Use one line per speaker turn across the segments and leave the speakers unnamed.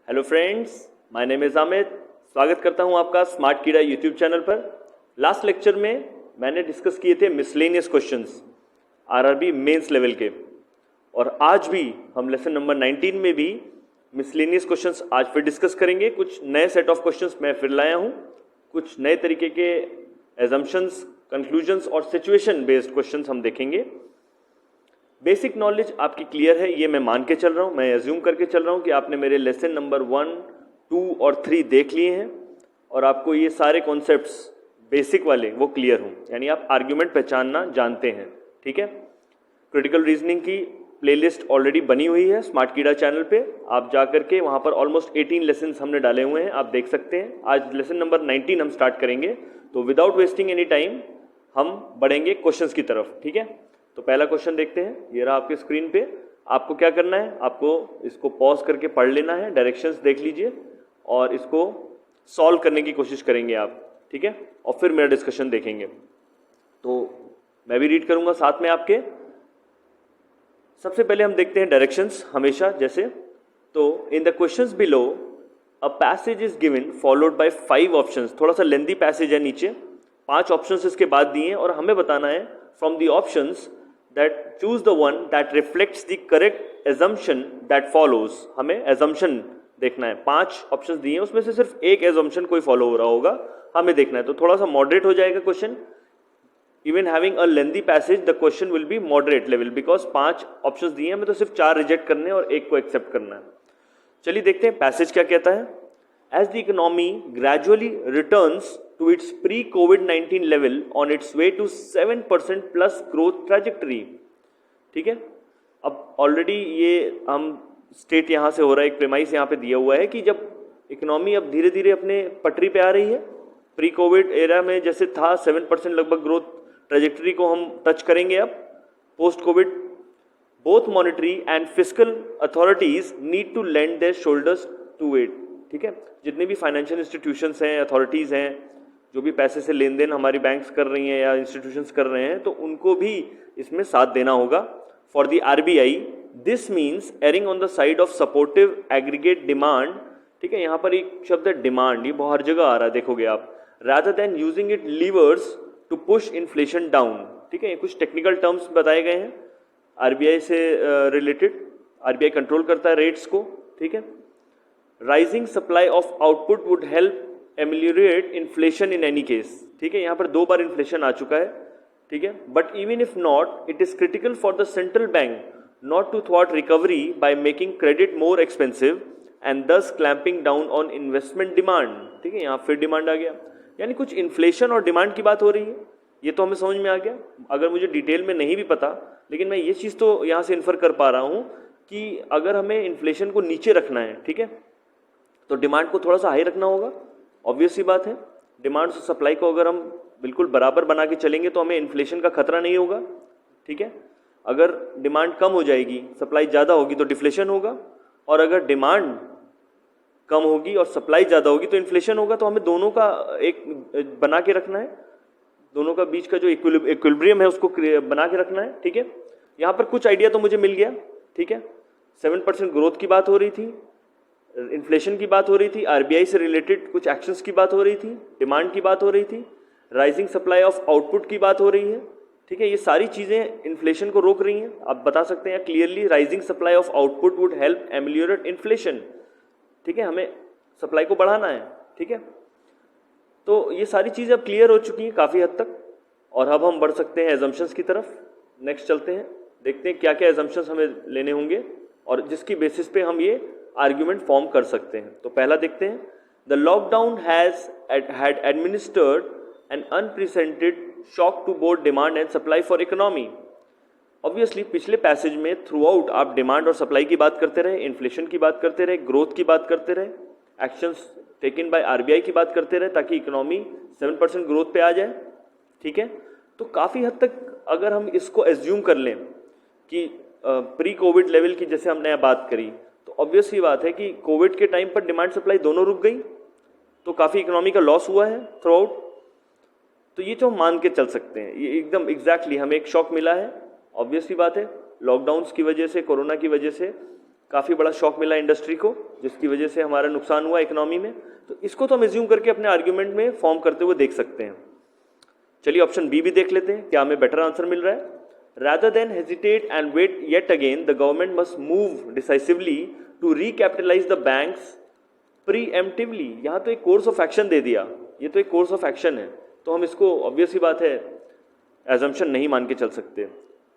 Hello friends, my name is Amit. स्वागत करता हूं आपका स्मार्ट कीड़ा यूट्यूब चैनल पर। लास्ट लेक्चर में मैंने डिस्कस किए थे miscellaneous questions RRB mains level के, और आज भी हम लेसन नंबर 19 में भी मिसलेनियस क्वेश्चंस आज फिर डिस्कस करेंगे। कुछ नए सेट ऑफ क्वेश्चंस मैं फिर लाया हूं, कुछ नए तरीके के एजम्पशंस, कंक्लूजन्स और सिचुएशन बेस्ड क्वेश्चंस हम देखेंगे। बेसिक नॉलेज आपकी क्लियर है, ये मैं मान के चल रहा हूँ, मैं एज्यूम करके चल रहा हूँ कि आपने मेरे लेसन नंबर 1, 2 और 3 देख लिए हैं और आपको ये सारे कॉन्सेप्ट्स बेसिक वाले वो क्लियर हों, यानी आप आर्ग्यूमेंट पहचानना जानते हैं। ठीक है, क्रिटिकल रीजनिंग की प्लेलिस्ट ऑलरेडी बनी हुई है स्मार्ट कीड़ा चैनल पे, आप जा करके वहाँ पर ऑलमोस्ट 18 लेसन हमने डाले हुए हैं, आप देख सकते हैं। आज लेसन नंबर 19 हम स्टार्ट करेंगे, तो विदाउट वेस्टिंग एनी टाइम हम बढ़ेंगे क्वेश्चंस की तरफ। ठीक है, तो पहला क्वेश्चन देखते हैं, ये रहा आपके स्क्रीन पे। आपको क्या करना है, आपको इसको पॉज करके पढ़ लेना है, डायरेक्शंस देख लीजिए और इसको सॉल्व करने की कोशिश करेंगे आप। ठीक है, और फिर मेरा डिस्कशन देखेंगे, तो मैं भी रीड करूंगा साथ में आपके। सबसे पहले हम देखते हैं डायरेक्शंस हमेशा जैसे, तो in the questions below a passage is given followed by 5 options. थोड़ा सा लेंथी पैसेज है, नीचे 5 ऑप्शंस इसके बाद दिए हैं और हमें बताना है from the options that choose the one that reflects the correct assumption that follows। हमें assumption देखना है, 5 ऑप्शंस दिए हैं, उसमें से सिर्फ एक assumption कोई फॉलो हो रहा होगा, हमें देखना है। तो थोड़ा सा मॉडरेट हो जाएगा question. Even having a lengthy passage the question will be moderate level, because 5 options दिए हैं, हमें तो सिर्फ 4 रिजेक्ट करने और एक को एक्सेप्ट करना है। चलिए देखते हैं पैसेज क्या कहता है। As the economy gradually returns to its pre-COVID-19 level on its way to 7% plus growth trajectory। ठीक है, अब ऑलरेडी ये हम स्टेट यहाँ से हो रहा है, एक प्रेमाइस यहाँ पे दिया हुआ है कि जब इकोनॉमी अब धीरे धीरे अपने पटरी पे आ रही है, प्री कोविड एरा में जैसे था 7% लगभग ग्रोथ ट्रेजेक्टरी को हम टच करेंगे अब post COVID. Both monetary and fiscal authorities need to lend their shoulders to it. ठीक है, जितने भी फाइनेंशियल इंस्टीट्यूशंस हैं, अथॉरिटीज़ हैं, जो भी पैसे से लेन देन हमारी बैंक्स कर रही हैं या इंस्टीट्यूशंस कर रहे हैं, तो उनको भी इसमें साथ देना होगा। For the RBI this means erring on the side of supportive aggregate demand. ठीक है, यहाँ पर एक शब्द है डिमांड, ये बहुत हर जगह आ रहा है, देखोगे आप। Rather than using it levers to push inflation down. ठीक है, ये कुछ टेक्निकल टर्म्स बताए गए हैं आरबीआई से रिलेटेड। आरबीआई कंट्रोल करता है रेट्स को। ठीक है, rising supply of output would help ameliorate inflation in any case. ठीक है, यहाँ पर 2 बार इन्फ्लेशन आ चुका है। ठीक है, but even if not, it is critical for the central bank not to थ्वाट recovery by making credit more expensive and thus clamping down on investment demand. ठीक है, यहाँ फिर डिमांड आ गया, यानी कुछ इन्फ्लेशन और डिमांड की बात हो रही है, ये तो हमें समझ में आ गया। अगर मुझे डिटेल में नहीं भी पता, लेकिन मैं ये चीज़ तो यहाँ से इन्फर कर पा रहा हूँ कि अगर हमें इन्फ्लेशन को नीचे रखना है, ठीक है, तो डिमांड को थोड़ा सा हाई रखना होगा। ऑब्वियस सी बात है, डिमांड और सप्लाई को अगर हम बिल्कुल बराबर बना के चलेंगे तो हमें इन्फ्लेशन का खतरा नहीं होगा। ठीक है, अगर डिमांड कम हो जाएगी, सप्लाई ज़्यादा होगी तो डिफ्लेशन होगा, और अगर डिमांड कम होगी और सप्लाई ज़्यादा होगी तो इन्फ्लेशन होगा। तो हमें दोनों का एक बना के रखना है, दोनों का बीच का जो इक्विलिब्रियम है उसको बना के रखना है। ठीक है, यहाँ पर कुछ आइडिया तो मुझे मिल गया। ठीक है, 7% ग्रोथ की बात हो रही थी, इन्फ्लेशन की बात हो रही थी, आरबीआई से रिलेटेड कुछ एक्शंस की बात हो रही थी, डिमांड की बात हो रही थी, राइजिंग सप्लाई ऑफ आउटपुट की बात हो रही है। ठीक है, ये सारी चीज़ें इन्फ्लेशन को रोक रही हैं। आप बता सकते हैं clearly, rising supply of output would help ameliorate inflation. ठीक है, हमें सप्लाई को बढ़ाना है। ठीक है, तो ये सारी चीज़ें अब क्लियर हो चुकी हैं काफ़ी हद तक, और अब हम बढ़ सकते हैं एजम्पशंस की तरफ। नेक्स्ट चलते हैं, देखते हैं क्या क्या एजम्पशंस हमें लेने होंगे और जिसकी बेसिस पे हम ये आर्ग्यूमेंट फॉर्म कर सकते हैं। तो पहला देखते हैं, the lockdown had administered an unprecedented shock to both demand and supply for economy. Obviously पिछले पैसेज में थ्रू आउट आप डिमांड और सप्लाई की बात करते रहे, इन्फ्लेशन की बात करते रहे, ग्रोथ की बात करते रहे, एक्शंस टेकन बाय आरबीआई की बात करते रहे ताकि इकोनॉमी 7% ग्रोथ पे आ जाए। ठीक है, तो काफ़ी हद तक अगर हम इसको एज्यूम कर लें कि प्री कोविड लेवल की जैसे हमने बात करी, तो ऑब्वियस ही बात है कि कोविड के टाइम पर डिमांड सप्लाई दोनों रुक गई, तो काफ़ी इकोनॉमी का लॉस हुआ है थ्रू आउट। तो ये जो हम मान के चल सकते हैं, ये एकदम एग्जैक्टली हमें एक शॉक मिला है। ऑब्वियस ही बात है, लॉकडाउन्स की वजह से, कोरोना की वजह से काफ़ी बड़ा शॉक मिला इंडस्ट्री को, जिसकी वजह से हमारा नुकसान हुआ इकोनॉमी में। तो इसको तो हम एज्यूम करके अपने आर्ग्यूमेंट में फॉर्म करते हुए देख सकते हैं। चलिए ऑप्शन बी भी देख लेते हैं, क्या हमें बेटर आंसर मिल रहा है। Rather than hesitate and wait yet again, the government must move decisively to recapitalize the banks preemptively। यहाँ तो एक कोर्स ऑफ एक्शन दे दिया, ये तो एक कोर्स ऑफ एक्शन है, तो हम इसको ऑब्वियस ही बात है एजम्पशन नहीं मान के चल सकते।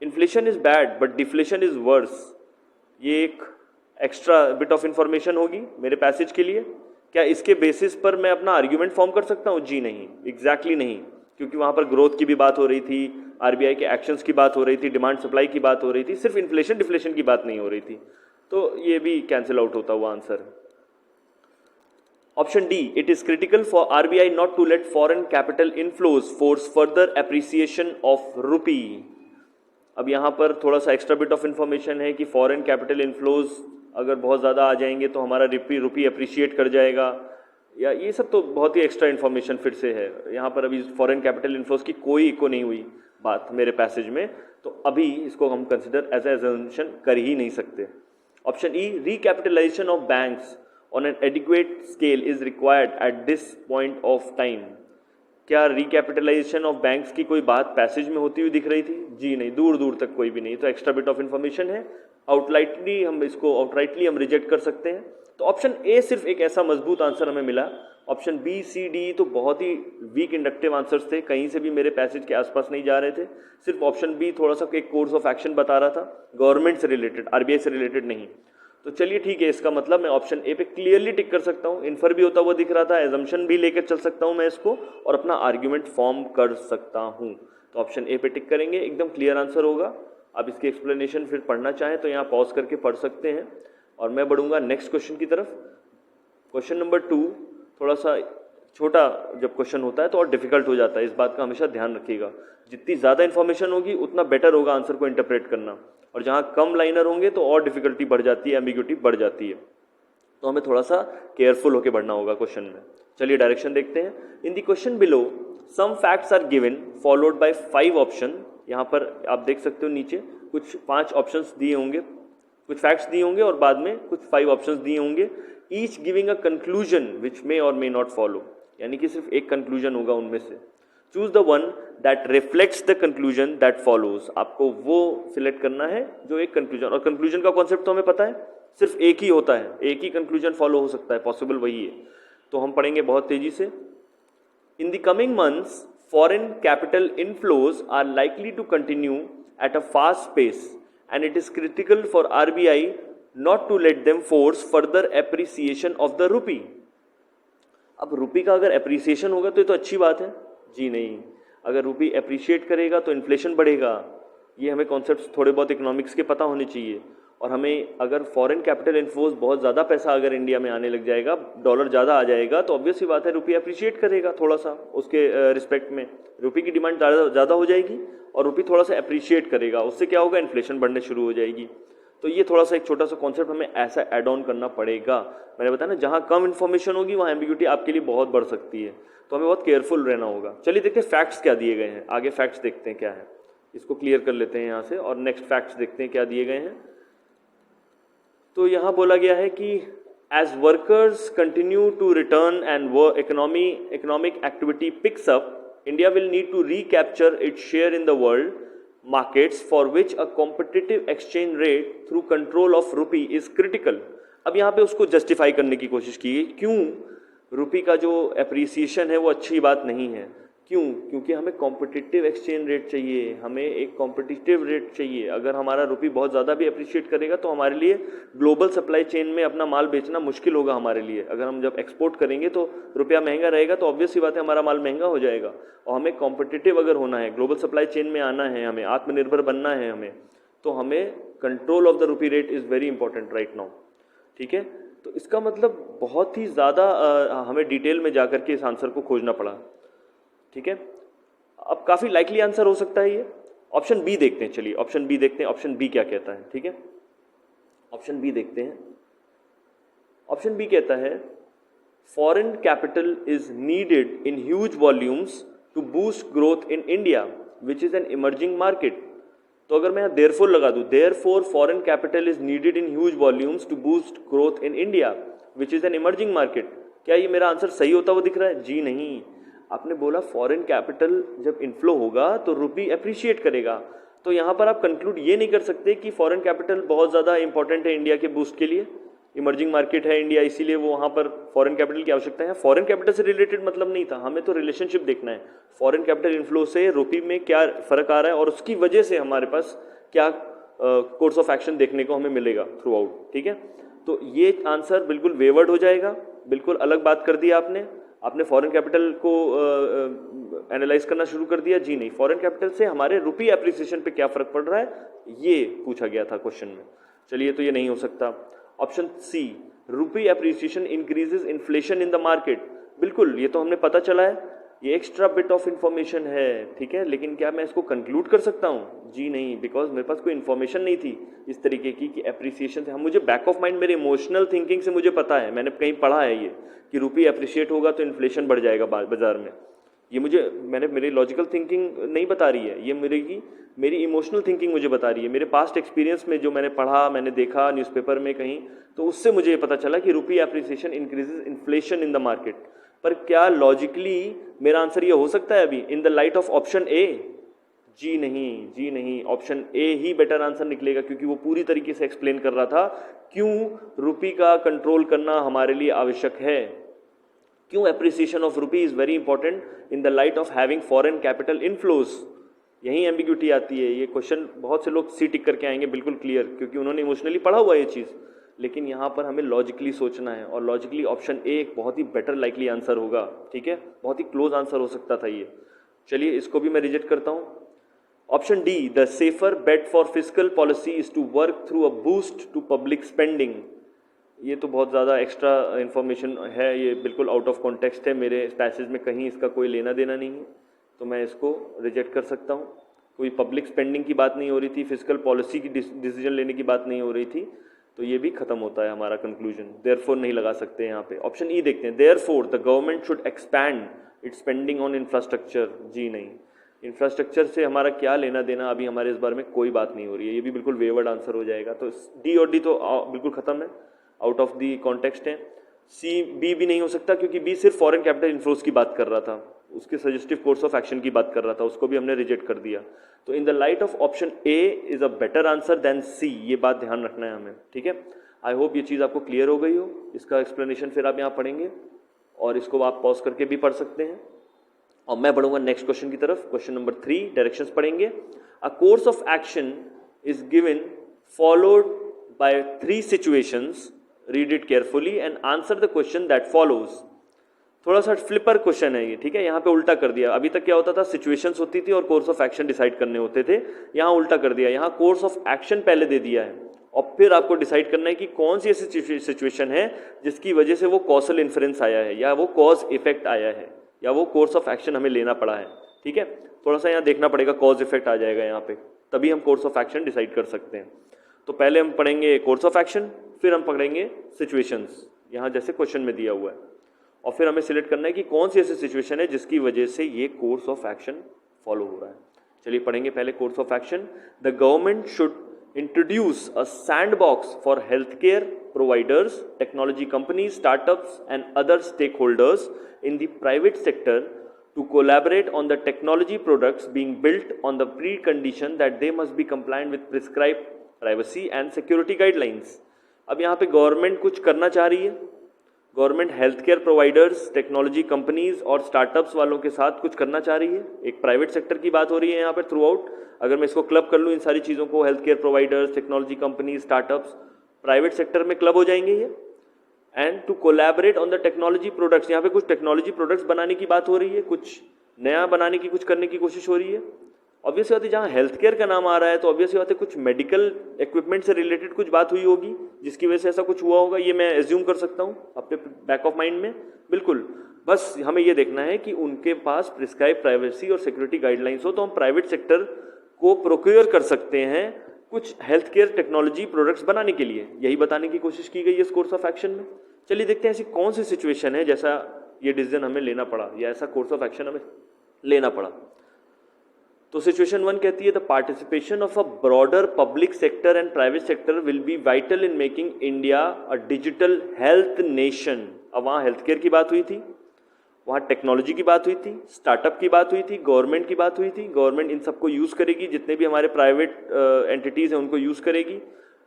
Inflation is bad but deflation is worse, ये एक एक्स्ट्रा बिट ऑफ इंफॉर्मेशन होगी मेरे पैसेज के लिए। क्या इसके बेसिस पर मैं अपना आर्ग्यूमेंट फॉर्म कर सकता हूँ? जी नहीं, एग्जैक्टली नहीं, क्योंकि वहाँ पर ग्रोथ की भी बात हो रही थी, आरबीआई के एक्शंस की बात हो रही थी, डिमांड सप्लाई की बात हो रही थी, सिर्फ इन्फ्लेशन डिफ्लेशन की बात नहीं हो रही थी, तो ये भी कैंसिल आउट होता हुआ answer. Option D, it is critical for RBI not to let foreign capital inflows force further appreciation of rupee. अब यहाँ पर थोड़ा सा एक्स्ट्रा बिट ऑफ इंफॉर्मेशन है कि फॉरेन कैपिटल इनफ्लोज अगर बहुत ज़्यादा आ जाएंगे तो हमारा रूपी अप्रिशिएट कर जाएगा, या ये सब तो बहुत ही एक्स्ट्रा इन्फॉर्मेशन फिर से है। यहाँ पर अभी फॉरेन कैपिटल इनफ्लोज की कोई इको नहीं हुई बात मेरे पैसेज में, तो अभी इसको हम कंसिडर एज एजम्पशन कर ही नहीं सकते। Option E, recapitalisation of banks on an adequate scale is required at this point of time. क्या रिकैपिटलाइजेशन ऑफ बैंक्स की कोई बात पैसेज में होती हुई दिख रही थी? जी नहीं, दूर दूर तक कोई भी नहीं, तो एक्स्ट्रा बिट ऑफ इंफॉर्मेशन है, आउटराइटली हम रिजेक्ट कर सकते हैं। तो ऑप्शन ए सिर्फ एक ऐसा मजबूत आंसर हमें मिला। ऑप्शन बी, सी, डी तो बहुत ही वीक इंडक्टिव आंसर्स थे, कहीं से भी मेरे पैसेज के आसपास नहीं जा रहे थे। सिर्फ ऑप्शन बी थोड़ा सा एक कोर्स ऑफ एक्शन बता रहा था, गवर्नमेंट से रिलेटेड, आरबीआई से रिलेटेड नहीं। तो चलिए ठीक है, इसका मतलब मैं ऑप्शन ए पे क्लियरली टिक कर सकता हूँ, इन्फर भी होता हुआ दिख रहा था, एजम्पशन भी लेकर चल सकता हूँ मैं इसको, और अपना आर्ग्यूमेंट फॉर्म कर सकता हूँ। तो ऑप्शन ए पे टिक करेंगे, एकदम क्लियर आंसर होगा। अब इसकी एक्सप्लेनेशन फिर पढ़ना चाहें तो यहाँ पॉज करके पढ़ सकते हैं, और मैं बढ़ूंगा नेक्स्ट क्वेश्चन की तरफ। क्वेश्चन नंबर 2 थोड़ा सा छोटा जब क्वेश्चन होता है तो और डिफिकल्ट हो जाता है, इस बात का हमेशा ध्यान रखिएगा। जितनी ज़्यादा इन्फॉर्मेशन होगी उतना बेटर होगा आंसर को इंटरप्रेट करना, और जहाँ कम लाइनर होंगे तो और डिफिकल्टी बढ़ जाती है, एम्बिग्यूटी बढ़ जाती है, तो हमें थोड़ा सा केयरफुल होकर बढ़ना होगा क्वेश्चन में। चलिए डायरेक्शन देखते हैं। In the question below some facts are given followed by 5 option. यहाँ पर आप देख सकते हो नीचे कुछ 5 ऑप्शंस दिए होंगे, कुछ फैक्ट्स दिए होंगे और बाद में कुछ 5 ऑप्शंस दिए होंगे, ईच गिविंग अ कंक्लूजन विच मे और मे नॉट फॉलो, यानी कि सिर्फ एक कंक्लूजन होगा उनमें से। Choose the one that reflects the conclusion that follows. आपको वो सिलेक्ट करना है जो एक कंक्लूजन, और कंक्लूजन का कॉन्सेप्ट तो हमें पता है, सिर्फ एक ही होता है, एक ही कंक्लूजन फॉलो हो सकता है, पॉसिबल वही है। तो हम पढ़ेंगे बहुत तेजी से। In the coming months foreign capital inflows are likely to continue at a fast pace and it is critical for RBI not to let them force further appreciation of the rupee। अब रुपी का अगर appreciation होगा तो ये तो अच्छी बात है। जी नहीं, अगर रुपी एप्रिशिएट करेगा तो इन्फ्लेशन बढ़ेगा। ये हमें कॉन्सेप्ट्स थोड़े बहुत इकोनॉमिक्स के पता होने चाहिए, और हमें अगर फॉरेन कैपिटल इन्फ्लोज बहुत ज़्यादा पैसा अगर इंडिया में आने लग जाएगा, डॉलर ज़्यादा आ जाएगा, तो ऑब्वियस ही बात है रुपी एप्रिशिएट करेगा थोड़ा सा, उसके रिस्पेक्ट में रुपी की डिमांड ज़्यादा हो जाएगी और रुपी थोड़ा सा एप्रिशिएट करेगा, उससे क्या होगा, इन्फ्लेशन बढ़ने शुरू हो जाएगी। तो ये थोड़ा सा एक छोटा सा कॉन्सेप्ट हमें ऐसा ऐड ऑन करना पड़ेगा। मैंने बताया ना, जहाँ कम इन्फॉर्मेशन होगी वहाँ एम्बिग्यूटी आपके लिए बहुत बढ़ सकती है, तो हमें बहुत केयरफुल रहना होगा। चलिए देखते हैं फैक्ट्स क्या दिए गए हैं, आगे फैक्ट्स देखते हैं क्या है, इसको क्लियर कर लेते हैं यहाँ से, और नेक्स्ट फैक्ट्स देखते हैं क्या दिए गए हैं। तो यहाँ बोला गया है कि as workers continue to return and वो economic activity picks up, India will need to recapture its share in the world markets for which a competitive exchange rate through control of rupee is critical। अब यहाँ पे उसको justify करने की कोशिश की है, क्यों रुपी का जो एप्रिसिएशन है वो अच्छी बात नहीं है। क्यों? क्योंकि हमें कॉम्पिटिटिव एक्सचेंज रेट चाहिए, हमें एक कॉम्पिटिटिव रेट चाहिए। अगर हमारा रुपी बहुत ज़्यादा भी अप्रिशिएट करेगा तो हमारे लिए ग्लोबल सप्लाई चेन में अपना माल बेचना मुश्किल होगा हमारे लिए। अगर हम जब एक्सपोर्ट करेंगे तो रुपया महंगा रहेगा, तो ऑब्वियस सी बात है हमारा माल महंगा हो जाएगा। और हमें कॉम्पिटिटिव अगर होना है, ग्लोबल सप्लाई चेन में आना है, हमें आत्मनिर्भर बनना है हमें, तो हमें control of the rupee rate is very important right now. ठीक है, तो इसका मतलब बहुत ही ज़्यादा हमें डिटेल में जाकर के इस आंसर को खोजना पड़ा। ठीक है, अब काफ़ी लाइकली आंसर हो सकता है ये। ऑप्शन बी देखते हैं, चलिए ऑप्शन बी देखते हैं, ऑप्शन बी क्या कहता है। ठीक है, ऑप्शन बी देखते हैं। ऑप्शन बी कहता है foreign capital is needed in huge volumes to boost growth in India which is an emerging market. तो अगर मैं यहाँ देयरफॉर लगा दूँ, therefore foreign capital is needed in huge volumes to boost growth in India which is an emerging market, क्या ये मेरा answer सही होता हुआ दिख रहा है? जी नहीं। आपने बोला फॉरेन कैपिटल जब इनफ्लो होगा तो रुपी अप्रिशिएट करेगा, तो यहाँ पर आप कंक्लूड ये नहीं कर सकते कि फॉरेन कैपिटल बहुत ज़्यादा इंपॉर्टेंट है इंडिया के बूस्ट के लिए, इमर्जिंग मार्केट है इंडिया इसीलिए वो वहाँ पर फॉरेन कैपिटल की आवश्यकता है। फॉरेन कैपिटल से रिलेटेड मतलब नहीं था, हमें तो रिलेशनशिप देखना है, फॉरेन कैपिटल इनफ्लो से रुपी में क्या फर्क आ रहा है और उसकी वजह से हमारे पास क्या कोर्स ऑफ एक्शन देखने को हमें मिलेगा थ्रू आउट। ठीक है, तो ये आंसर बिल्कुल वेवर्ड हो जाएगा, बिल्कुल अलग बात कर दी आपने फॉरेन कैपिटल को एनालाइज करना शुरू कर दिया। जी नहीं, फॉरेन कैपिटल से हमारे रुपी एप्रिसिएशन पे क्या फर्क पड़ रहा है ये पूछा गया था क्वेश्चन में। चलिए, तो ये नहीं हो सकता। Option C, rupee appreciation increases inflation in the market, बिल्कुल ये तो हमने पता चला है, ये एक्स्ट्रा बिट ऑफ इंफॉर्मेशन है। ठीक है, लेकिन क्या मैं इसको कंक्लूड कर सकता हूँ? जी नहीं, बिकॉज मेरे पास कोई इन्फॉर्मेशन नहीं थी इस तरीके की कि एप्रिसिएशन से हम, मुझे बैक ऑफ माइंड मेरे इमोशनल थिंकिंग से मुझे पता है, मैंने कहीं पढ़ा है ये कि रुपी एप्रिशिएट होगा तो इन्फ्लेशन बढ़ जाएगा बाजार में। ये मेरी लॉजिकल थिंकिंग नहीं बता रही है, ये मेरी इमोशनल थिंकिंग मुझे बता रही है। मेरे पास्ट एक्सपीरियंस में जो मैंने पढ़ा, मैंने देखा न्यूज़पेपर में कहीं, तो उससे मुझे ये पता चला कि rupee appreciation increases inflation in the market. पर क्या लॉजिकली मेरा आंसर ये हो सकता है अभी in the light of option A? जी नहीं, ऑप्शन ए ही बेटर आंसर निकलेगा, क्योंकि वो पूरी तरीके से एक्सप्लेन कर रहा था क्यों रुपी का कंट्रोल करना हमारे लिए आवश्यक है, क्यों appreciation of rupee is very important in the light of having foreign capital inflows. यही एम्बिग्यूटी आती है। ये क्वेश्चन बहुत से लोग सी टिक करके आएंगे बिल्कुल क्लियर, क्योंकि उन्होंने इमोशनली पढ़ा हुआ ये चीज़, लेकिन यहाँ पर हमें लॉजिकली सोचना है, और लॉजिकली ऑप्शन ए एक बहुत ही बेटर लाइकली आंसर होगा। ठीक है, बहुत ही क्लोज आंसर हो सकता था ये। चलिए, इसको भी मैं रिजेक्ट करता हूँ। Option D, the safer bet for fiscal policy is to work through a boost to public spending, ये तो बहुत ज़्यादा एक्स्ट्रा इन्फॉर्मेशन है, ये बिल्कुल आउट ऑफ कॉन्टेक्स्ट है, मेरे पैसेज में कहीं इसका कोई लेना देना नहीं है, तो मैं इसको रिजेक्ट कर सकता हूँ। कोई पब्लिक स्पेंडिंग की बात नहीं हो रही थी, फिस्कल पॉलिसी की डिसीजन लेने की बात नहीं हो रही थी, तो ये भी खत्म होता है हमारा कंक्लूजन। देयरफॉर नहीं लगा सकते यहाँ पे। ऑप्शन ई देखते हैं, therefore the government should expand its spending on infrastructure. जी नहीं, इंफ्रास्ट्रक्चर से हमारा क्या लेना देना, अभी हमारे इस बारे में कोई बात नहीं हो रही है, ये भी बिल्कुल वेवर्ड आंसर हो जाएगा। तो डी और डी तो बिल्कुल खत्म है, आउट ऑफ दी कॉन्टेक्स्ट है। सी, बी भी नहीं हो सकता, क्योंकि बी सिर्फ फॉरेन कैपिटल इन्फ्लोज की बात कर रहा था, उसके सजेस्टिव कोर्स ऑफ एक्शन की बात कर रहा था, उसको भी हमने रिजेक्ट कर दिया। तो in the light of option A is a better answer than C, ये बात ध्यान रखना है हमें। ठीक है, आई होप ये चीज़ आपको क्लियर हो गई हो। इसका एक्सप्लेनेशन फिर आप यहाँ पढ़ेंगे, और इसको आप पॉज करके भी पढ़ सकते हैं। और मैं बढ़ूंगा नेक्स्ट क्वेश्चन की तरफ। क्वेश्चन नंबर 3, डायरेक्शंस पढ़ेंगे। A course of action is given followed bye 3 situations, read it carefully and answer the question that follows. थोड़ा सा फ्लिपर क्वेश्चन है ये। ठीक है, यहाँ पे उल्टा कर दिया। अभी तक क्या होता था, सिचुएशंस होती थी और कोर्स ऑफ एक्शन डिसाइड करने होते थे, यहाँ उल्टा कर दिया। यहाँ कोर्स ऑफ एक्शन पहले दे दिया है, और फिर आपको डिसाइड करना है कि कौन सी ऐसी सिचुएशन है जिसकी वजह से वो कॉजल इन्फ्रेंस आया है, या वो कॉज इफेक्ट आया है, या वो कोर्स ऑफ एक्शन हमें लेना पड़ा है। ठीक है, थोड़ा सा यहाँ देखना पड़ेगा, कॉज इफेक्ट आ जाएगा यहाँ पे, तभी हम कोर्स ऑफ एक्शन डिसाइड कर सकते हैं। तो पहले हम पढ़ेंगे कोर्स ऑफ एक्शन, फिर हम पढ़ेंगे सिचुएशंस, यहाँ जैसे क्वेश्चन में दिया हुआ है, और फिर हमें सिलेक्ट करना है कि कौन सी ऐसी सिचुएशन है जिसकी वजह से ये कोर्स ऑफ एक्शन फॉलो हो रहा है। चलिए पढ़ेंगे पहले course of action. The government should introduce a sandbox for healthcare providers, technology companies, startups and other stakeholders in the private sector to collaborate on the technology products being built on the precondition that they must be compliant with prescribed privacy and security guidelines। अब यहाँ पे government कुछ करना चाह रही है, government health care providers, technology companies और startups वालों के साथ कुछ करना चाह रही है। एक प्राइवेट सेक्टर की बात हो रही है यहाँ पर थ्रू आउट। अगर मैं इसको क्लब कर लूँ, इन सारी चीज़ों को, health care providers, technology companies, startups, private sector में क्लब हो जाएंगे ये। And to collaborate on the technology products, यहाँ पे कुछ टेक्नोलॉजी प्रोडक्ट्स बनाने की बात हो रही है, कुछ नया बनाने की, कुछ करने की कोशिश हो रही है। ऑब्वियसली बात है, जहाँ हेल्थ केयर का नाम आ रहा है तो ऑब्वियसली बात है कुछ मेडिकल इक्विपमेंट से रिलेटेड कुछ बात हुई होगी जिसकी वजह से ऐसा कुछ हुआ होगा, ये मैं एज्यूम कर सकता हूँ अपने बैक ऑफ माइंड में। बिल्कुल, बस हमें ये देखना है कि उनके पास प्रिस्क्राइब प्राइवेसी और सिक्योरिटी गाइडलाइंस हो, तो हम प्राइवेट सेक्टर को प्रोक्योर कर सकते हैं कुछ हेल्थ केयर टेक्नोलॉजी प्रोडक्ट्स बनाने के लिए। यही बताने की कोशिश की गई है इस कोर्स ऑफ एक्शन में। चलिए देखते हैं ऐसी कौन सी सिचुएशन है जैसा ये डिसीजन हमें लेना पड़ा, या ऐसा कोर्स ऑफ एक्शन हमें लेना पड़ा। तो सिचुएशन 1 कहती है the participation of a broader public sector and private sector will be vital in making India a digital health nation. अब वहाँ हेल्थ केयर की बात हुई थी, वहाँ टेक्नोलॉजी की बात हुई थी, स्टार्टअप की बात हुई थी, गवर्नमेंट की बात हुई थी। गवर्नमेंट इन सबको यूज़ करेगी, जितने भी हमारे प्राइवेट एंटिटीज़ हैं उनको यूज़ करेगी,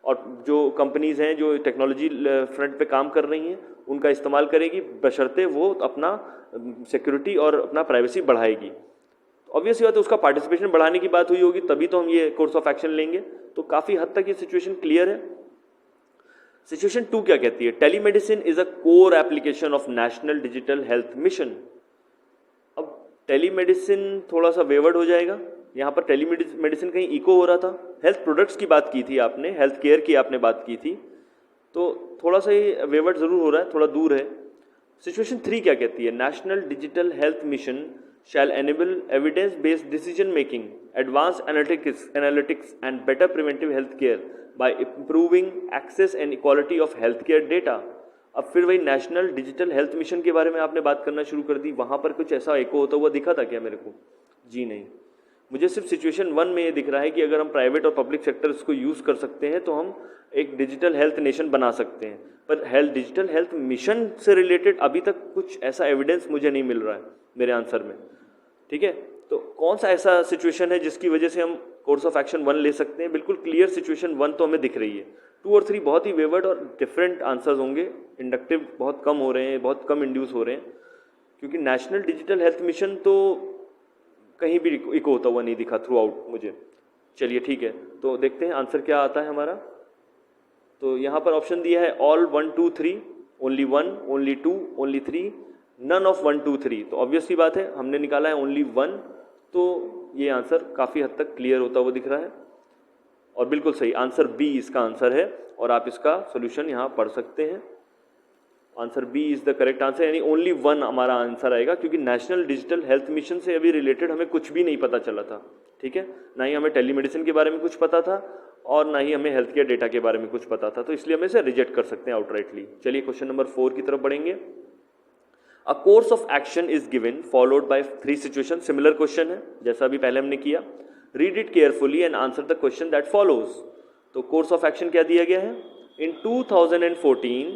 और जो कंपनीज़ हैं जो टेक्नोलॉजी फ्रंट पे काम कर रही हैं उनका इस्तेमाल करेगी, बशर्ते वो अपना सिक्योरिटी और अपना प्राइवेसी बढ़ाएगी। ऑब्वियसली बात है, उसका पार्टिसिपेशन बढ़ाने की बात हुई होगी, तभी तो हम ये कोर्स ऑफ एक्शन लेंगे। तो काफ़ी हद तक ये सिचुएशन क्लियर है। सिचुएशन 2 क्या कहती है? Telemedicine is a core application of national digital health mission. अब टेलीमेडिसिन थोड़ा सा वेवर्ड हो जाएगा, यहाँ पर टेलीमेडिसिन कहीं इको हो रहा था। हेल्थ प्रोडक्ट्स की बात की थी आपने, हेल्थ केयर की आपने बात की थी, तो थोड़ा सा ये वेवर्ड जरूर हो रहा है, थोड़ा दूर है। सिचुएशन 3 क्या कहती है? National digital health mission shall enable evidence-based decision making, advanced analytics and better preventive health care by improving access and equality of healthcare data। अब फिर वही नेशनल डिजिटल हेल्थ मिशन के बारे में आपने बात करना शुरू कर दी। वहाँ पर कुछ ऐसा एको होता हुआ दिखा था क्या मेरे को? जी नहीं, मुझे सिर्फ सिचुएशन 1 में ये दिख रहा है कि अगर हम प्राइवेट और पब्लिक सेक्टर्स को यूज़ कर सकते हैं तो हम एक डिजिटल हेल्थ नेशन बना सकते हैं। पर डिजिटल हेल्थ मिशन से रिलेटेड अभी तक कुछ ऐसा एविडेंस मुझे नहीं मिल रहा है मेरे आंसर में। ठीक है, तो कौन सा ऐसा सिचुएशन है जिसकी वजह से हम कोर्स ऑफ एक्शन 1 ले सकते हैं? बिल्कुल क्लियर सिचुएशन 1 तो हमें दिख रही है। 2 और 3 बहुत ही वेवर्ड और डिफरेंट आंसर्स होंगे, इंडक्टिव बहुत कम हो रहे हैं, बहुत कम इंड्यूस हो रहे हैं, क्योंकि नेशनल डिजिटल हेल्थ मिशन तो कहीं भी इको होता हुआ नहीं दिखा थ्रू आउट मुझे। चलिए ठीक है, तो देखते हैं आंसर क्या आता है हमारा। तो यहाँ पर ऑप्शन दिया है all 1 2 3, only 1, only 2, only 3, none of 1 2 3। तो ऑब्वियसली बात है, हमने निकाला है ओनली 1, तो ये आंसर काफ़ी हद तक क्लियर होता हुआ दिख रहा है और बिल्कुल सही आंसर बी इसका आंसर है। और आप इसका सोल्यूशन यहाँ पढ़ सकते हैं। Answer B is the correct answer, यानी ओनली 1 हमारा आंसर आएगा, क्योंकि नेशनल डिजिटल हेल्थ मिशन से अभी रिलेटेड हमें कुछ भी नहीं पता चला था। ठीक है, ना ही हमें टेलीमेडिसिन के बारे में कुछ पता था और ना ही हमें हेल्थ केयर डेटा के बारे में कुछ पता था, तो इसलिए हम इसे रिजेक्ट कर सकते हैं आउटराइटली। चलिए क्वेश्चन नंबर 4 की तरफ बढ़ेंगे। A course of action is given followed by 3 situations। Similar question है जैसा अभी पहले हमने किया। Read it carefully and answer the question that follows. तो कोर्स ऑफ एक्शन क्या दिया गया है? In 2014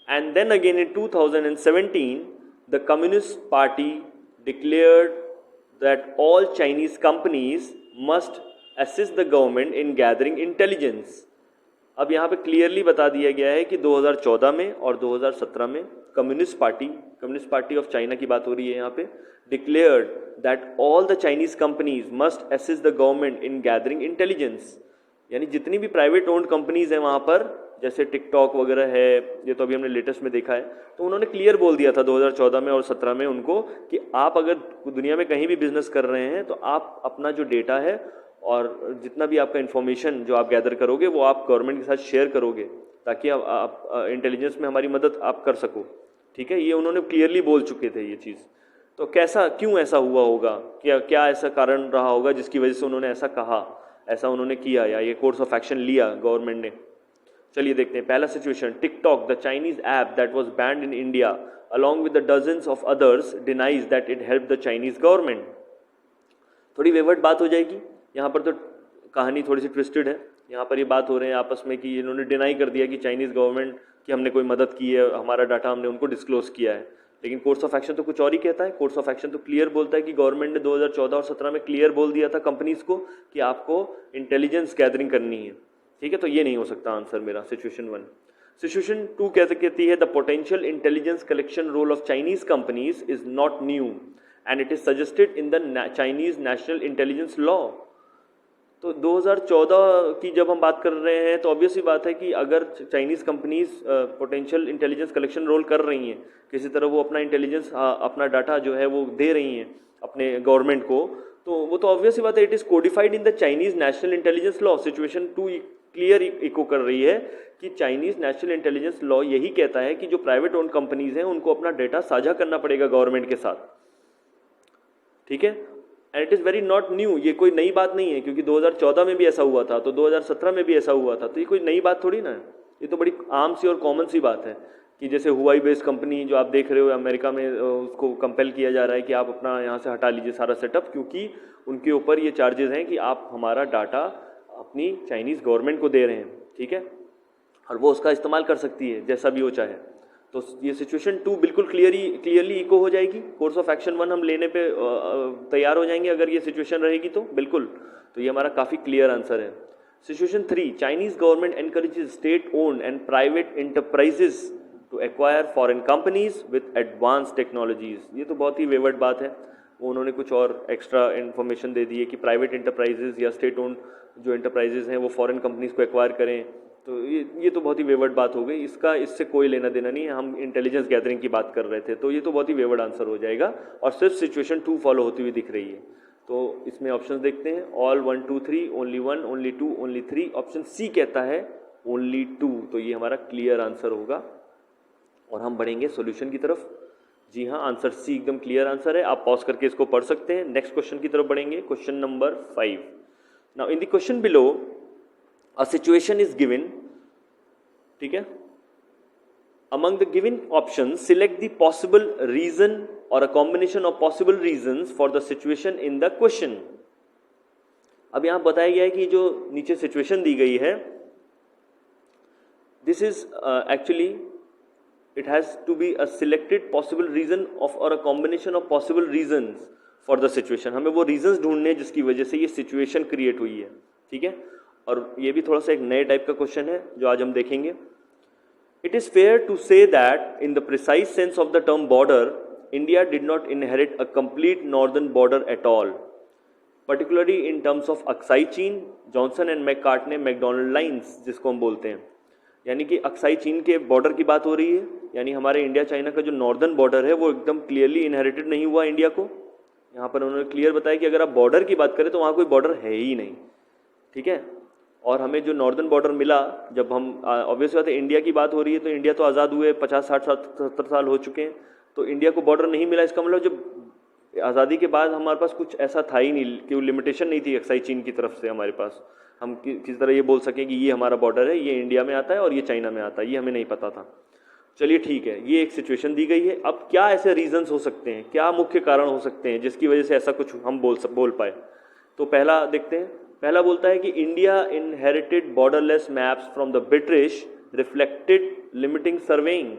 and then again in 2017 the communist party declared that all Chinese companies must assist the government in gathering intelligence. अब यहाँ पे clearly बता दिया गया है कि 2014 में और 2017 में कम्युनिस्ट पार्टी ऑफ चाइना की बात हो रही है यहाँ पे, declared that all the Chinese companies must assist the government in gathering intelligence. यानी जितनी भी प्राइवेट ओन्ड कंपनीज हैं वहाँ पर, जैसे टिकटॉक वगैरह है, ये तो अभी हमने लेटेस्ट में देखा है, तो उन्होंने क्लियर बोल दिया था 2014 में और 17 में उनको कि आप अगर दुनिया में कहीं भी बिजनेस कर रहे हैं तो आप अपना जो डेटा है और जितना भी आपका इन्फॉर्मेशन जो आप गैदर करोगे वो आप गवर्नमेंट के साथ शेयर करोगे, ताकि आप इंटेलिजेंस में हमारी मदद आप कर सको। ठीक है, ये उन्होंने क्लियरली बोल चुके थे ये चीज़। तो कैसा, क्यों ऐसा हुआ होगा, क्या ऐसा कारण रहा होगा जिसकी वजह से उन्होंने ऐसा कहा, ऐसा उन्होंने किया, या ये कोर्स ऑफ एक्शन लिया गवर्नमेंट ने? चलिए देखते हैं। पहला situation, TikTok the Chinese app that was band in India along with the dozens of others denies that it help the Chinese government. थोड़ी वेवर्ड बात हो जाएगी यहाँ पर, तो कहानी थोड़ी सी ट्विस्टेड है। यहाँ पर ये बात हो रहे हैं आपस में कि इन्होंने डिनाई कर दिया कि चाइनीज़ गवर्नमेंट की हमने कोई मदद की है, हमारा डाटा हमने उनको डिस्क्लोज किया है, लेकिन कोर्स ऑफ एक्शन तो कुछ और ही कहता है। कोर्स ऑफ एक्शन तो क्लियर बोलता है कि गवर्नमेंट ने 2014 और 17 में क्लियर बोल दिया था कंपनीज को कि आपको इंटेलिजेंस गैदरिंग करनी है। ठीक है, तो ये नहीं हो सकता आंसर मेरा, सिचुएशन 1। सिचुएशन 2 कैसे कहती है? The potential intelligence collection role of Chinese companies is not new and it is suggested in the Chinese national intelligence law. तो 2014 की जब हम बात कर रहे हैं तो ऑब्वियसली बात है कि अगर Chinese companies potential intelligence collection role कर रही हैं, किसी तरह वो अपना इंटेलिजेंस अपना डाटा जो है वो दे रही हैं अपने गवर्नमेंट को, तो वो तो ऑब्वियसली बात है, it is codified in the Chinese national intelligence law. Situation 2 clear eco कर रही है कि चाइनीज़ नेशनल इंटेलिजेंस लॉ यही कहता है कि जो प्राइवेट ओन्ड कंपनीज हैं उनको अपना डाटा साझा करना पड़ेगा गवर्नमेंट के साथ। ठीक है, and it is very not new, ये कोई नई बात नहीं है, क्योंकि 2014 में भी ऐसा हुआ था, तो 2017 में भी ऐसा हुआ था, तो ये कोई नई बात थोड़ी ना है, ये तो बड़ी आम सी और कॉमन सी बात है कि जैसे हुआई बेस्ड कंपनी जो आप देख रहे हो अमेरिका में, उसको कंपेल किया जा रहा है कि आप अपना यहाँ से हटा लीजिए सारा सेटअप, क्योंकि उनके ऊपर ये चार्जेस हैं कि आप हमारा डाटा अपनी चाइनीज़ गवर्नमेंट को दे रहे हैं, ठीक है, और वो उसका इस्तेमाल कर सकती है जैसा भी वो चाहे। तो ये सिचुएशन 2 बिल्कुल क्लियरली इको हो जाएगी। कोर्स ऑफ एक्शन 1 हम लेने पे तैयार हो जाएंगे अगर ये सिचुएशन रहेगी तो बिल्कुल। तो ये हमारा काफ़ी क्लियर आंसर है। Situation 3, Chinese government encourages state owned and private enterprises to acquire foreign companies with advance technologies. ये तो बहुत ही वेवर्ड बात है, उन्होंने कुछ और एक्स्ट्रा इन्फॉर्मेशन दे दी है कि प्राइवेट एंटरप्राइजेज या स्टेट ओन्ड जो एंटरप्राइजेज हैं वो फॉरेन कंपनीज को एक्वायर करें। तो ये तो बहुत ही वेवर्ड बात हो गई, इससे कोई लेना देना नहीं है, हम इंटेलिजेंस गैदरिंग की बात कर रहे थे। तो ये तो बहुत ही वेवर्ड आंसर हो जाएगा और सिर्फ सिचुएशन 2 फॉलो होती हुई दिख रही है। तो इसमें ऑप्शन देखते हैं, all 1 2 3, only 1, only 2, only 3। Option C कहता है ओनली 2, तो ये हमारा क्लियर आंसर होगा। और हम बढ़ेंगे सॉल्यूशन की तरफ। जी हाँ, आंसर सी एकदम क्लियर आंसर है, आप पॉज करके इसको पढ़ सकते हैं। नेक्स्ट क्वेश्चन की तरफ बढ़ेंगे, question number 5। Now in the question below a situation is given, ठीक है, among the given options select the possible reason or a combination of possible reasons for the situation in the question। अब यहां बताया गया है कि जो नीचे सिचुएशन दी गई है, this is actually it has to be a selected possible reason of or a combination of possible reasons for the situation। हमें वो reasons ढूंढने हैं जिसकी वजह से ये situation create हुई है, ठीक है। और ये भी थोड़ा सा एक नए टाइप का क्वेश्चन है जो आज हम देखेंगे। It is fair to say that in the precise sense of the term border, India did not inherit a complete northern border at all, particularly in terms of Aksai Chin, Johnson and McCartney McDonald lines जिसको हम बोलते हैं। यानी कि Aksai चीन के border की बात हो रही है, यानी हमारे इंडिया चाइना का जो नॉर्दर्न बॉर्डर है वो एकदम क्लियरली इनहेरिटेड नहीं हुआ इंडिया को। यहाँ पर उन्होंने क्लियर बताया कि अगर आप बॉर्डर की बात करें तो वहाँ कोई बॉर्डर है ही नहीं, ठीक है। और हमें जो नॉर्दर्न बॉर्डर मिला, जब हम ऑब्वियस बात है इंडिया की बात हो रही है, तो इंडिया तो आज़ाद हुए 50 60 70 साल हो चुके हैं, तो इंडिया को बॉर्डर नहीं मिला। इसका मतलब जब आज़ादी के बाद हमारे पास कुछ ऐसा था ही नहीं कि लिमिटेशन नहीं थी अक्साई चीन की तरफ से हमारे पास, हम किसी तरह ये बोल सकें कि ये हमारा बॉर्डर है, ये इंडिया में आता है और ये चाइना में आता है, ये हमें नहीं पता था। चलिए ठीक है, ये एक सिचुएशन दी गई है। अब क्या ऐसे रीजंस हो सकते हैं, क्या मुख्य कारण हो सकते हैं जिसकी वजह से ऐसा कुछ हम बोल पाए। तो पहला देखते हैं, पहला बोलता है कि India inherited borderless maps from the British reflected limiting surveying.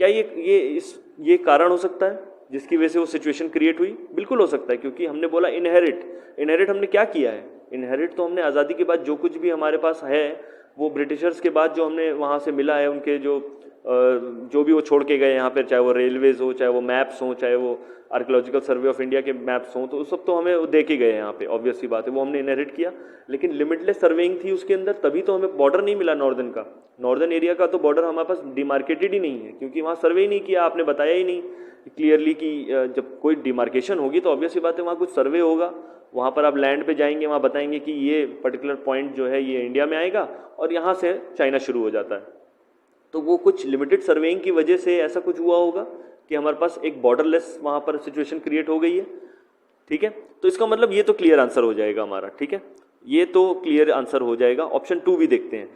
क्या ये कारण हो सकता है जिसकी वजह से वो सिचुएशन क्रिएट हुई? बिल्कुल हो सकता है, क्योंकि हमने बोला इनहेरिट हमने क्या किया है? इनहेरिट तो हमने आज़ादी के बाद जो कुछ भी हमारे पास है वो ब्रिटिशर्स के बाद जो हमने वहाँ से मिला है, उनके जो भी वो छोड़ के गए यहाँ पर, चाहे वो रेलवेज हो, चाहे वो मैप्स हों, चाहे वो आर्कियोलॉजिकल सर्वे ऑफ इंडिया के मैप्स हों, तो उस सब तो हमें वो दे के गए यहाँ पे, ऑब्वियस सी बात है, वो हमने इनहेरिट किया। लेकिन लिमिटलेस सर्वेइंग थी उसके अंदर, तभी तो हमें बॉर्डर नहीं मिला नॉर्दर्न का। नॉर्दर्न एरिया का तो बॉर्डर हमारे पास डिमार्केटेड ही नहीं है, क्योंकि वहाँ सर्वे ही नहीं किया, आपने बताया ही नहीं क्लियरली कि जब कोई डिमार्केशन होगी तो ऑब्वियस सी बात है वहाँ कुछ सर्वे होगा, वहाँ पर आप लैंड पे जाएंगे, वहाँ बताएंगे कि ये पर्टिकुलर पॉइंट जो है ये इंडिया में आएगा और यहाँ से चाइना शुरू हो जाता है। तो वो कुछ लिमिटेड सर्वेइंग की वजह से ऐसा कुछ हुआ होगा कि हमारे पास एक बॉर्डरलेस वहाँ पर सिचुएशन क्रिएट हो गई है, ठीक है। तो इसका मतलब ये तो क्लियर आंसर हो जाएगा हमारा, ठीक है, ये तो क्लियर आंसर हो जाएगा। ऑप्शन 2 भी देखते हैं,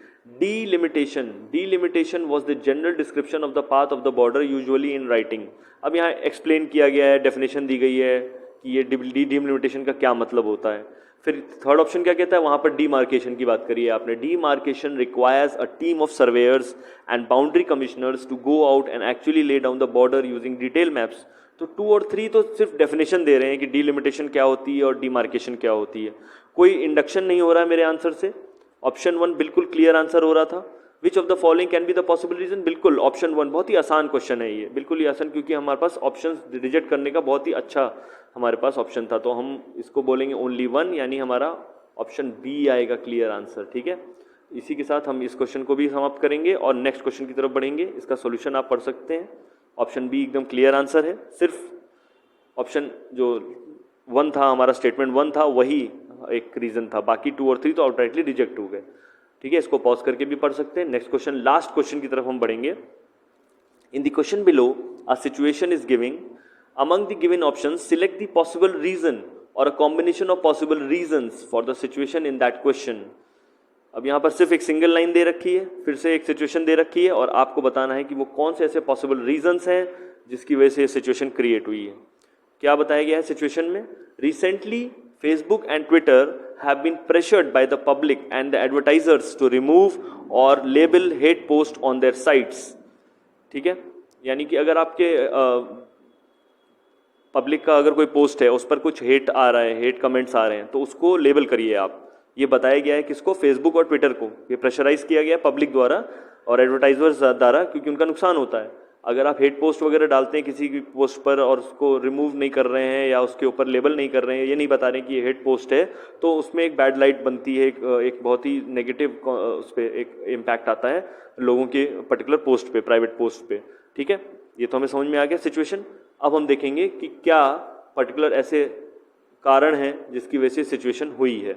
delimitation was the general description of the path of the border usually in writing. अब यहाँ एक्सप्लेन किया गया है, डेफिनेशन दी गई है कि ये डीलिमिटेशन का क्या मतलब होता है। फिर थर्ड ऑप्शन क्या कहता है, वहाँ पर डीमार्केशन की बात करी है आपने। Demarcation requires a team of surveyors and boundary commissioners to go out and actually lay down the border using detail maps. तो 2 और 3 तो सिर्फ डेफिनेशन दे रहे हैं कि डीलिमिटेशन क्या होती है और डीमार्केशन क्या होती है, कोई इंडक्शन नहीं हो रहा है मेरे आंसर से। ऑप्शन 1 बिल्कुल क्लियर आंसर हो रहा था। Which of the following can be the possible reason, बिल्कुल ऑप्शन 1, बहुत ही आसान क्वेश्चन है ये, बिल्कुल ही आसान, क्योंकि हमारे पास ऑप्शन रिजेक्ट करने का बहुत ही अच्छा हमारे पास ऑप्शन था। तो हम इसको बोलेंगे ओनली 1, यानी हमारा ऑप्शन बी आएगा क्लियर आंसर, ठीक है। इसी के साथ हम इस क्वेश्चन को भी समाप्त करेंगे और नेक्स्ट क्वेश्चन की तरफ बढ़ेंगे। इसका सॉल्यूशन आप पढ़ सकते हैं, ऑप्शन बी एकदम क्लियर आंसर है। सिर्फ ऑप्शन जो 1 था, हमारा स्टेटमेंट 1 था, वही एक रीजन था, बाकी 2 और 3 तो आउटराइटली रिजेक्ट हो गए, ठीक है। इसको पॉज करके भी पढ़ सकते हैं। नेक्स्ट क्वेश्चन, लास्ट क्वेश्चन की तरफ हम बढ़ेंगे। इन the question below a situation is giving, among the given options select the possible reason or a combination of possible reasons for the situation in that question। अब यहाँ पर सिर्फ एक single line दे रखी है, फिर से एक सिचुएशन दे रखी है और आपको बताना है कि वो कौन से ऐसे पॉसिबल रीजंस हैं जिसकी वजह से ये सिचुएशन क्रिएट हुई है। क्या बताया गया है सिचुएशन में? Recently Facebook and Twitter have been pressured by the public and the advertisers to remove or label hate post on their sites। ठीक है, यानी कि अगर आपके पब्लिक का अगर कोई पोस्ट है उस पर कुछ हेट आ रहा है, हेट कमेंट्स आ रहे हैं, तो उसको लेबल करिए आप। ये बताया गया है किसको? फेसबुक और ट्विटर को। ये प्रेशराइज किया गया है पब्लिक द्वारा और एडवर्टाइजर्स द्वारा, क्योंकि उनका नुकसान होता है। अगर आप हेट पोस्ट वगैरह डालते हैं किसी की पोस्ट पर और उसको रिमूव नहीं कर रहे हैं या उसके ऊपर लेबल नहीं कर रहे हैं, ये नहीं बता रहे हैं कि ये हेट पोस्ट है, तो उसमें एक बैड लाइट बनती है, एक बहुत ही नेगेटिव उस पर एक इम्पैक्ट आता है लोगों के पर्टिकुलर पोस्ट पे, प्राइवेट पोस्ट पे। ठीक है, ये तो हमें समझ में आ गया सिचुएशन। अब हम देखेंगे कि क्या पर्टिकुलर ऐसे कारण हैं जिसकी वजह से सिचुएशन हुई है,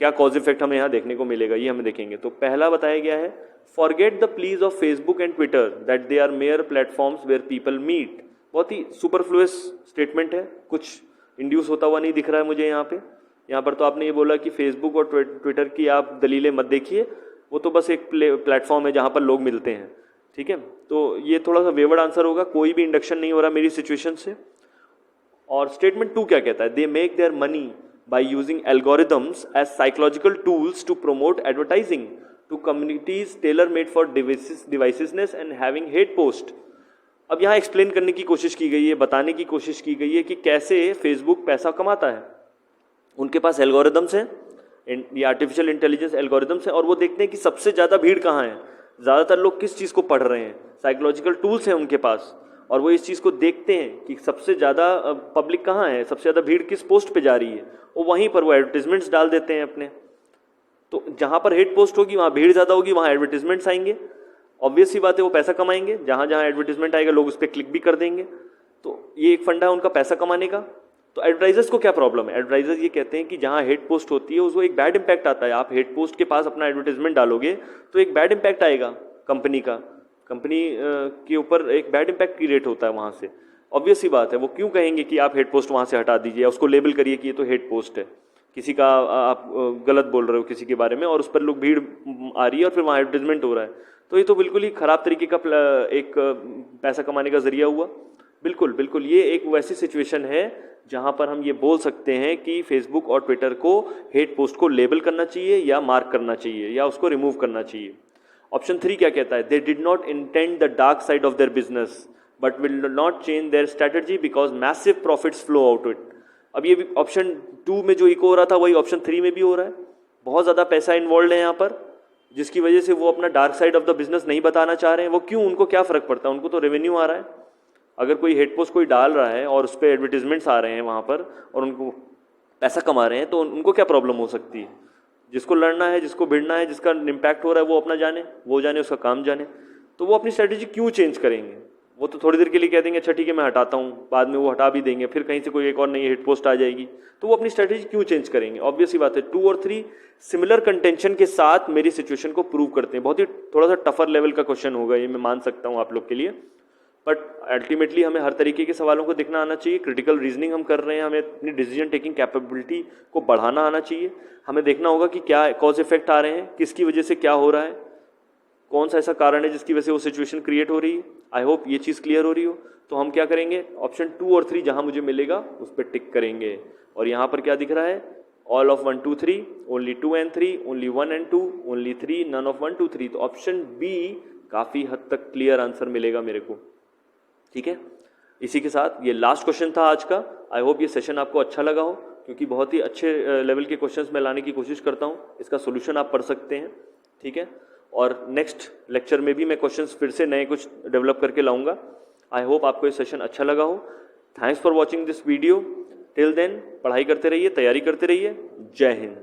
क्या कॉज इफेक्ट हमें यहाँ देखने को मिलेगा, ये हमें देखेंगे। तो पहला बताया गया है, forget the please of Facebook and Twitter that they are mere platforms where people meet. बहुत ही सुपरफ्लुअस स्टेटमेंट है, कुछ इंड्यूस होता हुआ नहीं दिख रहा है मुझे यहाँ पे। यहाँ पर तो आपने ये बोला कि फेसबुक और ट्विटर की आप दलीलें मत देखिए, वो तो बस एक प्लेटफॉर्म है जहाँ पर लोग मिलते हैं। ठीक है, तो ये थोड़ा सा वेवर्ड आंसर होगा, कोई भी इंडक्शन नहीं हो रहा मेरी सिचुएशन से। और स्टेटमेंट 2 क्या कहता है? They make their money by using algorithms as psychological tools to promote advertising to communities tailor-made for divisiveness and having hate post। अब यहाँ एक्सप्लेन करने की कोशिश की गई है, बताने की कोशिश की गई है कि कैसे फेसबुक पैसा कमाता है। उनके पास एल्गोरिदम्स हैं, ये आर्टिफिशियल इंटेलिजेंस एल्गोरिदम्स हैं, और वो देखते हैं कि सबसे ज़्यादा भीड़ कहाँ है, ज़्यादातर लोग किस चीज़ को पढ़ रहे हैं। साइकोलॉजिकल टूल्स हैं उनके पास, और वो इस चीज़ को देखते हैं कि सबसे ज़्यादा पब्लिक कहाँ है, सबसे ज़्यादा भीड़ किस पोस्ट पे जा रही है, और वहीं पर वो एडवर्टीजमेंट्स डाल देते हैं अपने। तो जहाँ पर हेट पोस्ट होगी वहाँ भीड़ ज़्यादा होगी, वहाँ एडवर्टीजमेंट्स आएंगे, ऑब्वियस सी बात है वो पैसा कमाएंगे। जहाँ जहाँ एडवर्टीजमेंट आएगा लोग उस पर क्लिक भी कर देंगे। तो ये एक फंडा है उनका पैसा कमाने का। तो एडवर्टाइजर्स को क्या प्रॉब्लम है? एडवर्टाइजर्स ये कहते हैं कि जहाँ हेट पोस्ट होती है उसको एक बैड इंपैक्ट आता है। आप हेट पोस्ट के पास अपना एडवर्टीजमेंट डालोगे तो एक बैड इंपैक्ट आएगा कंपनी का, कंपनी के ऊपर एक बैड इंपैक्ट क्रिएट होता है वहाँ से। ऑब्वियस सी बात है, वो क्यों कहेंगे कि आप हेट पोस्ट वहाँ से हटा दीजिए, उसको लेबल करिए कि ये तो हेट पोस्ट है, किसी का आप गलत बोल रहे हो किसी के बारे में और उस पर लोग भीड़ आ रही है और फिर वहाँ एडवर्टीजमेंट हो रहा है। तो ये तो बिल्कुल ही ख़राब तरीके का एक पैसा कमाने का जरिया हुआ। बिल्कुल बिल्कुल, ये एक वैसी सिचुएशन है जहाँ पर हम ये बोल सकते हैं कि फेसबुक और ट्विटर को हेट पोस्ट को लेबल करना चाहिए या मार्क करना चाहिए या उसको रिमूव करना चाहिए। ऑप्शन 3 क्या कहता है? They did not intend the dark side of their business but will not change their strategy because massive profits flow out it. अब ये भी ऑप्शन 2 में जो इको हो रहा था वही ऑप्शन 3 में भी हो रहा है। बहुत ज़्यादा पैसा इन्वॉल्व है यहाँ पर, जिसकी वजह से वो अपना dark side of the business नहीं बताना चाह रहे हैं। वो क्यों, उनको क्या फ़र्क पड़ता है, उनको तो रेवेन्यू आ रहा है। अगर कोई हेट पोस्ट कोई डाल रहा है और उस पर एडवर्टीजमेंट्स आ रहे हैं वहाँ पर और उनको पैसा कमा रहे हैं, तो उनको क्या प्रॉब्लम हो सकती है? जिसको लड़ना है, जिसको भिड़ना है, जिसका इम्पैक्ट हो रहा है वो अपना जाने, वो जाने, उसका काम जाने। तो वो अपनी स्ट्रेटेजी क्यों चेंज करेंगे? वो तो थोड़ी देर के लिए कह देंगे अच्छा ठीक है मैं हटाता हूँ, बाद में वो हटा भी देंगे, फिर कहीं से कोई एक और नई हिट पोस्ट आ जाएगी। तो वो अपनी स्ट्रेटेजी क्यों चेंज करेंगे? ऑब्वियस ही बात है। 2 और 3 सिमिलर कंटेंशन के साथ मेरी सिचुएशन को प्रूव करते हैं। बहुत ही थोड़ा सा टफर लेवल का क्वेश्चन होगा ये, मैं मान सकता हूँ आप लोग के लिए, बट अल्टीमेटली हमें हर तरीके के सवालों को देखना आना चाहिए। क्रिटिकल रीजनिंग हम कर रहे हैं, हमें अपनी डिसीजन टेकिंग कैपेबिलिटी को बढ़ाना आना चाहिए। हमें देखना होगा कि क्या कॉज इफेक्ट आ रहे हैं, किसकी वजह से क्या हो रहा है, कौन सा ऐसा कारण है जिसकी वजह से वो सिचुएशन क्रिएट हो रही है। आई होप ये चीज़ क्लियर हो रही हो। तो हम क्या करेंगे, ऑप्शन 2 और 3 जहां मुझे मिलेगा उस पर टिक करेंगे। और यहाँ पर क्या दिख रहा है? All of 1 2 3, only 2 and 3, only 1 and 2, only 3, none of 1 2 3। तो ऑप्शन बी काफ़ी हद तक क्लियर आंसर मिलेगा मेरे को। ठीक है, इसी के साथ ये लास्ट क्वेश्चन था आज का। आई होप ये सेशन आपको अच्छा लगा हो, क्योंकि बहुत ही अच्छे लेवल के क्वेश्चंस मैं लाने की कोशिश करता हूँ। इसका सोल्यूशन आप पढ़ सकते हैं। ठीक है, और नेक्स्ट लेक्चर में भी मैं क्वेश्चंस फिर से नए कुछ डेवलप करके लाऊंगा। आई होप आपको ये सेशन अच्छा लगा हो। Thanks for watching this video. Till then पढ़ाई करते रहिए, तैयारी करते रहिए। जय हिंद।